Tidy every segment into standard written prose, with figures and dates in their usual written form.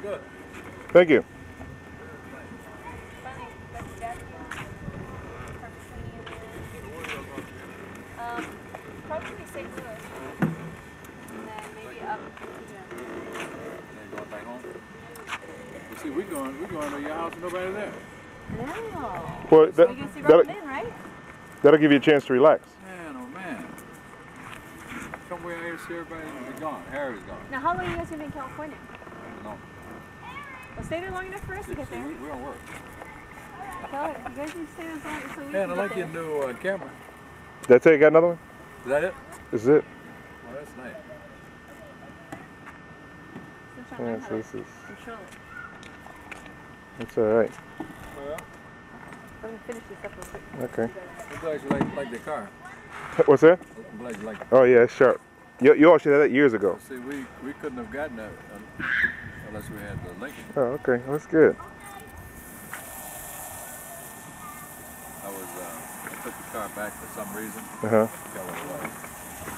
Good. Thank you. Probably St. Louis. And then maybe up to Then going back home. You see, we're going to your house and nobody there. No. Well, So you can see rubbing in, right? that'll give you a chance to relax. Man, oh man. Somewhere here, see everybody is gone. Harry's gone. Now, how long are you guys going to be in California? No. Well, stay there long enough for us to get there. We don't work. Tell it. You guys need to stay there so we Man, can I like your get there. new camera. That's it? You got another one? Is that it? This is it? Oh, that's nice. Still trying to learn how to This is. control it. That's all right. Well, I'm going to finish this up real quick. Okay. I'm glad you like the car. What's that? I'm glad you like it. Oh yeah, it's sharp. You all should have that years ago. See, we couldn't have gotten that unless we had the Lincoln. Oh, okay. Well, that's good. I took the car back for some reason. Uh-huh. I forgot what it was.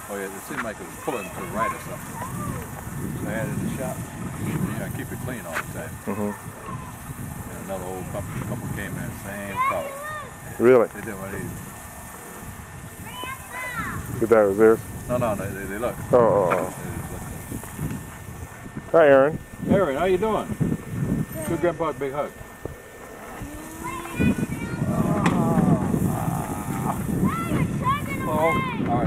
Oh yeah, it seemed like it was pulling to the right or something. So I had it in the shop. I keep it clean all the time. Mm-hmm. And another old couple came in, same color. Really? They didn't want to eat. Good that was theirs? No, they look. Oh. They just look. Hi, Aaron. Aaron, how you doing? Give Grandpa a big hug. Oh, all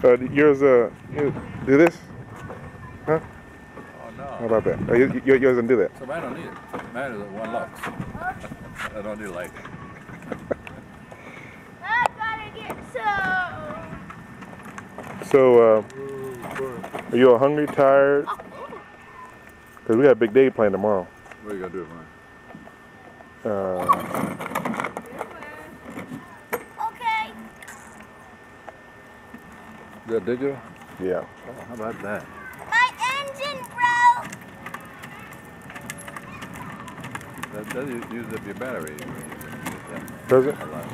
right. Yours, do this? Huh? Oh no. How about that? Oh, yours doesn't do that. So mine don't need it. Mine is at 1 lux. I don't need light. I gotta get some. So, are you all hungry, tired? Because we got a big day planned tomorrow. What are you gonna do, man? Okay. Is that digital? Yeah. Oh, how about that? My engine broke. That uses up your battery. Does it? A lot.